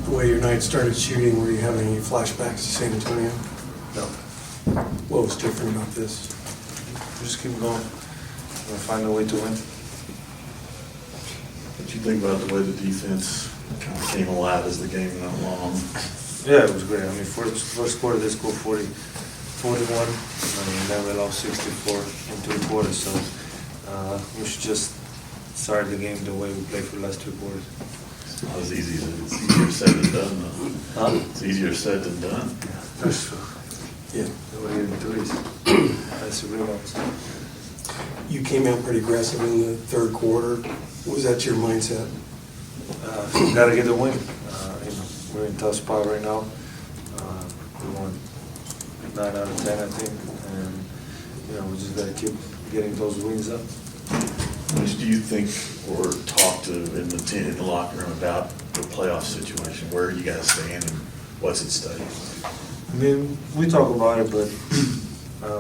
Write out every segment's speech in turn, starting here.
the way your night started shooting, were you having any flashbacks to San Antonio? No. What was different about this? Just keep going. We'll find a way to win. What do you think about the way the defense kind of came alive as the game went along? Yeah, it was great. I mean, first quarter they scored 41, and then we lost 64 in 3 quarters. So we should just start the game the way we played for the last 2 quarters. Not as easy as it's easier said than done, though. Huh? It's easier said than done. That's true. Yeah. Nobody hitting threes. That's the rebounds. You came out pretty aggressive in the third quarter. Was that your mindset? Got to get the win. We're in a tough spot right now. We won 9 out of 10, I think, and we just got to keep getting those wins up. How much do you think or talk to in the locker room about the playoff situation? Where you guys stand and what's at stake? I mean, we talk about it, but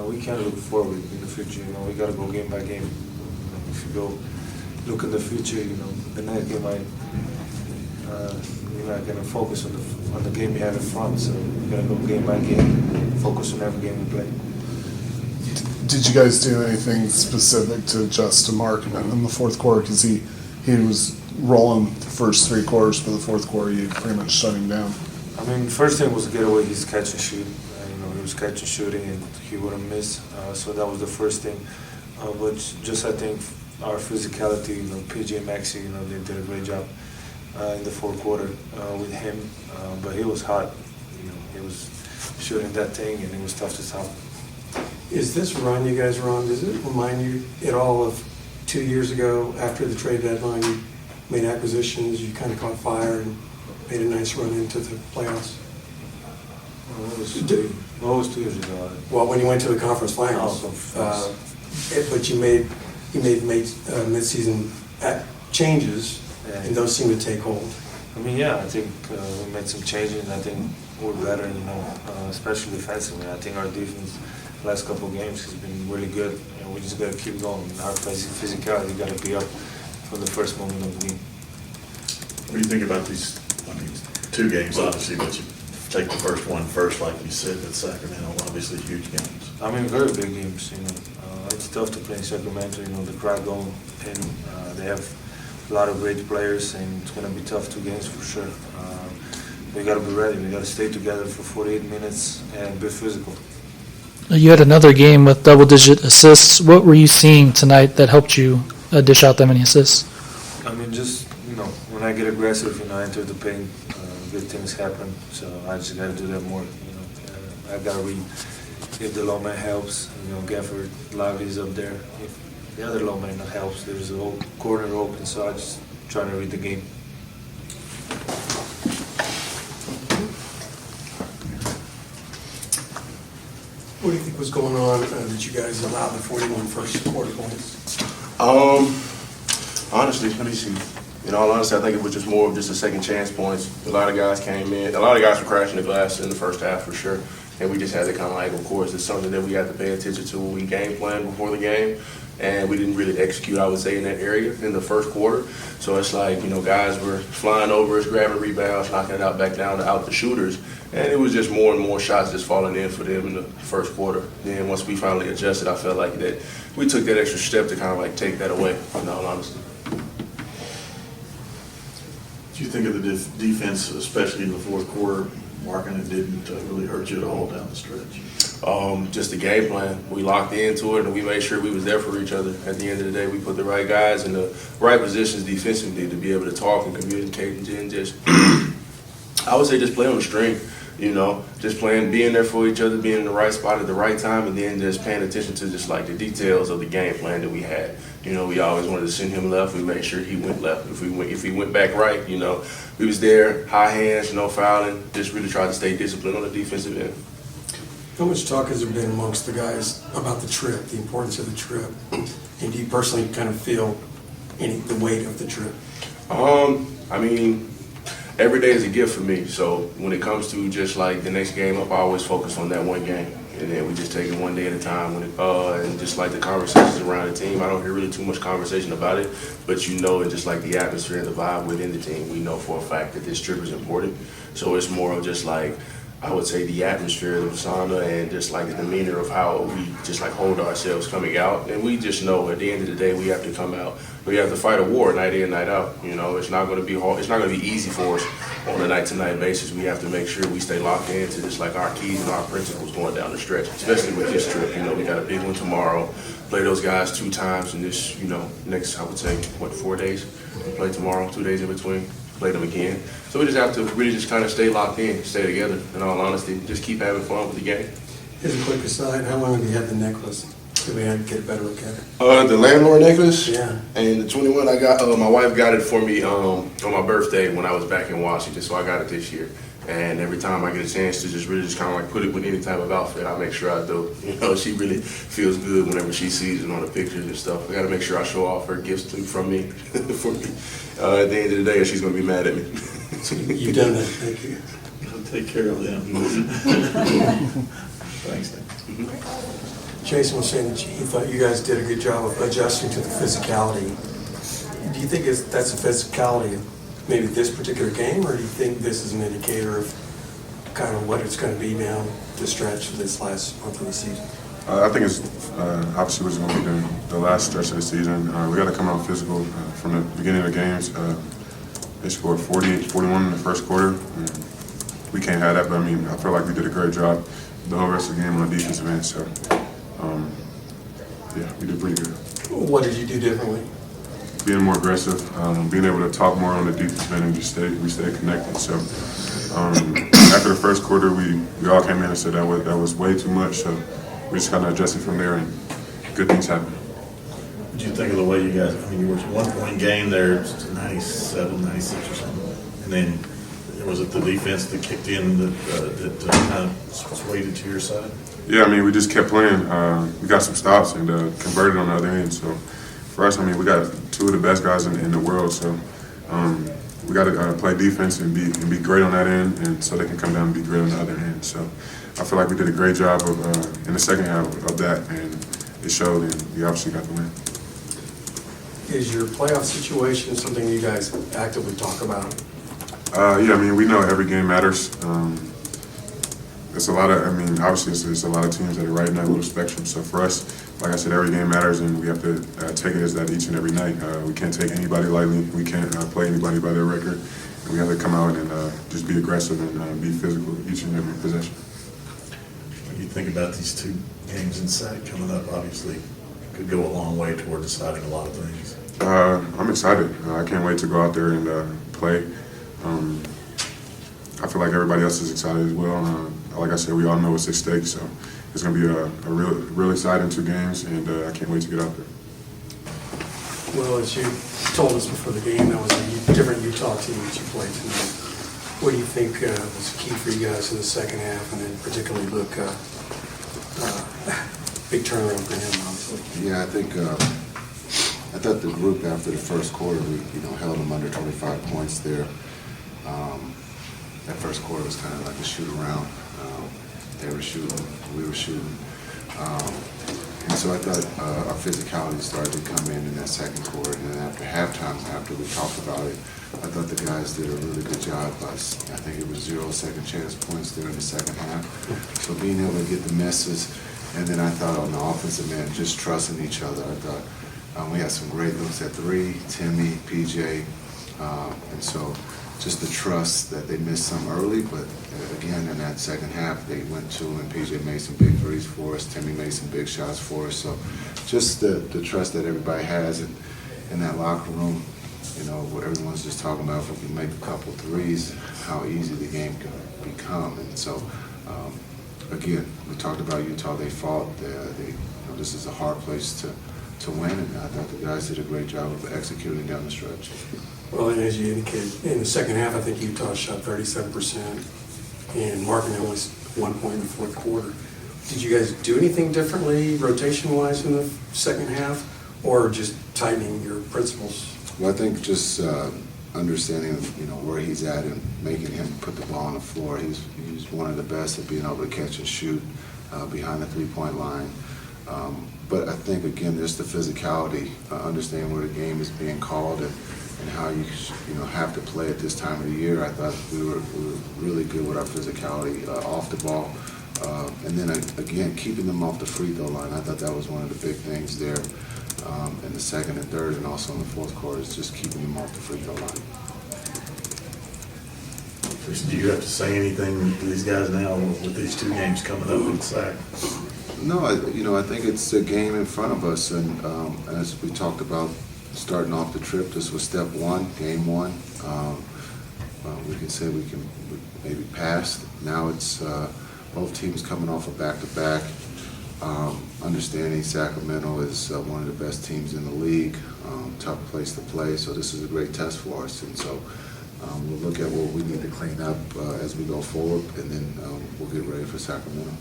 we can't look forward in the future. We got to go game by game. If you go look in the future, the next game you're not gonna focus on the game you have in front. So you gotta go game by game, focus on every game we play. Did you guys do anything specific to adjust to Mark in the fourth quarter? Because he was rolling the first 3 quarters, but the fourth quarter you pretty much shut him down. I mean, first thing was get away his catch and shoot. He was catch and shooting, and he wouldn't miss. So that was the first thing. But just I think our physicality, PJ and Maxey, they did a great job in the fourth quarter with him. But he was hot. He was shooting that thing, and it was tough to stop. Is this run you guys are on, does it remind you at all of 2 years ago after the trade deadline? You made acquisitions, you kind of caught fire and made a nice run into the playoffs. What was 2 years ago? Well, when you went to the conference finals, but you made mid-season changes, and those seem to take hold. I mean, yeah, I think we made some changes, and I think we're better, especially defensively. I think our defense last couple of games has been really good, and we just got to keep going. Our physicality got to be up from the first moment of the game. What do you think about these, 2 games, obviously, but you take the first one first, like you said, with Sacramento, obviously huge games. I mean, very big games, It's tough to play in Sacramento, the crowd going in. They have a lot of great players, and it's going to be tough 2 games for sure. We got to be ready. We got to stay together for 48 minutes and be physical. You had another game with double-digit assists. What were you seeing tonight that helped you dish out that many assists? I mean, just, when I get aggressive, I enter the paint, good things happen. So I just got to do that more. I got to read if the low man helps. Gafford, Lavi's up there. If the other low man helps, there's a whole corner open. So I just trying to read the game. What do you think was going on that you guys allowed the 41 first quarter points? Honestly, let me see. In all honesty, I think it was just more of just a second chance points. A lot of guys came in. A lot of guys were crashing the glass in the first half for sure. And we just had to kind of of course, it's something that we had to pay attention to when we game planned before the game. And we didn't really execute, I would say, in that area in the first quarter. So it's guys were flying over us, grabbing rebounds, knocking it out back down to out the shooters. And it was just more and more shots just falling in for them in the first quarter. Then once we finally adjusted, I felt like that we took that extra step to kind of take that away, in all honesty. What do you think of the defense, especially in the fourth quarter, marking it didn't really hurt you at all down the stretch? Just the game plan. We locked into it, and we made sure we was there for each other. At the end of the day, we put the right guys in the right positions defensively to be able to talk and communicate and just, I would say, just play on the string. Just being there for each other, being in the right spot at the right time, and then just paying attention to just the details of the game plan that we had. We always wanted to send him left. We made sure he went left. If he went back right, we was there, high hands, no fouling. Just really tried to stay disciplined on the defensive end. How much talk has there been amongst the guys about the trip, the importance of the trip? And do you personally kind of feel the weight of the trip? I mean, every day is a gift for me. So when it comes to just the next game up, I always focus on that one game. And then we just take it one day at a time. And just like the conversations around the team, I don't hear really too much conversation about it, but you know, and just like the atmosphere and the vibe within the team, we know for a fact that this trip is important. So it's more of just like, I would say, the atmosphere, the persona, and just like the demeanor of how we just like hold ourselves coming out. And we just know at the end of the day, we have to come out. We have to fight a war night in, night out. You know, it's not going to be hard. It's not going to be easy for us on a night-to-night basis. We have to make sure we stay locked into just like our keys and our principles going down the stretch, especially with this trip. You know, we got a big one tomorrow. Play those guys 2 times in this, you know, next, I would say, 4 days? We play tomorrow, 2 days in between. Play them again. So we just have to really just kind of stay locked in, stay together, in all honesty. Just keep having fun with the game. Here's a quick aside, how long have you had the necklace? Do we have to get a better look at it? The landlord necklace? Yeah. And the 21 I got, my wife got it for me on my birthday when I was back in Washington, so I got it this year. And every time I get a chance to just really just kind of like put it with any type of outfit, I make sure I do. You know, she really feels good whenever she sees it on the pictures and stuff. I got to make sure I show off her gifts from me, for me. At the end of the day, she's going to be mad at me. You've done that, thank you. I'll take care of them. Thanks, Nick. Jason was saying that he thought you guys did a good job of adjusting to the physicality. Do you think that's the physicality of maybe this particular game, or do you think this is an indicator of kind of what it's going to be down the stretch of this last month of the season? I think it's obviously what's going to be the last stretch of the season. We got to come out physical from the beginning of the games. They scored 41 in the first quarter. We can't have that, but I mean, I feel like we did a great job the whole rest of the game on the defensive end. So, yeah, we did pretty good. What did you do differently? Being more aggressive, being able to talk more on the defensive end, and just we stayed connected. So, after the first quarter, we all came in and said that was way too much. So, we just kind of adjusted from there, and good things happened. What do you think of the way you guys, I mean, you were 1 point game there, 97, 96 or something, and then was it the defense that kicked in that kind of swayed it to your side? Yeah, I mean, we just kept playing. We got some stops and converted on the other end. So for us, I mean, we got 2 of the best guys in the world. So we got to play defense and be great on that end, and so they can come down and be great on the other end. So I feel like we did a great job of in the second half of that, and it showed, and we obviously got the win. Is your playoff situation something you guys actively talk about? Yeah, I mean, we know every game matters. It's a lot of, I mean, obviously it's a lot of teams that are right in that little spectrum. So for us, like I said, every game matters, and we have to take it as that each and every night. We can't take anybody lightly. We can't play anybody by their record. And we have to come out and just be aggressive and be physical each and every possession. When you think about these 2 games in SAC coming up, obviously could go a long way toward deciding a lot of things. I'm excited. I can't wait to go out there and play. I feel like everybody else is excited as well. Like I said, we all know what's at stake, so it's going to be a real exciting 2 games, and I can't wait to get out there. Well, as you told us before the game, that was a different Utah team that you played tonight. What do you think was key for you guys in the second half, and then particularly Luka? Big turnaround for him, obviously. Yeah, I thought the group after the first quarter, we held them under 25 points there. That first quarter was kind of like a shoot around. They were shooting, we were shooting. And so I thought our physicality started to come in that second quarter. And then after halftime, after we talked about it, I thought the guys did a really good job. I think it was 0 second chance points there in the second half. So being able to get the misses, and then I thought on the offensive end, just trusting each other. I thought we had some great looks at 3, Timmy, PJ, and so just the trust that they missed some early, but again, in that second half, they went 2, and PJ made some big threes for us. Timmy made some big shots for us. So just the trust that everybody has in that locker room, where everyone's just talking about if we can make a couple threes, how easy the game can become. And so, again, we talked about Utah. They fought. This is a hard place to win, and I thought the guys did a great job of executing down the stretch. Well, and as you indicated, in the second half, I think Utah shot 37%, and Markin only 1 point in the fourth quarter. Did you guys do anything differently, rotation-wise, in the second half, or just tightening your principles? Well, I think just understanding where he's at and making him put the ball on the floor. He's one of the best at being able to catch and shoot. behind the three-point line. But I think, again, just the physicality, understanding where the game is being called and how you have to play at this time of the year. I thought we were really good with our physicality off the ball. And then, again, keeping them off the free throw line. I thought that was one of the big things there in the second and third and also in the fourth quarter is just keeping them off the free throw line. Do you have to say anything to these guys now with these two games coming up in SAC? No, I think it's a game in front of us, and as we talked about starting off the trip, this was step one, game one. We can say we maybe pass. Now it's both teams coming off a back-to-back. Understanding Sacramento is one of the best teams in the league, tough place to play, so this is a great test for us, and so we'll look at what we need to clean up as we go forward, and then we'll get ready for Sacramento.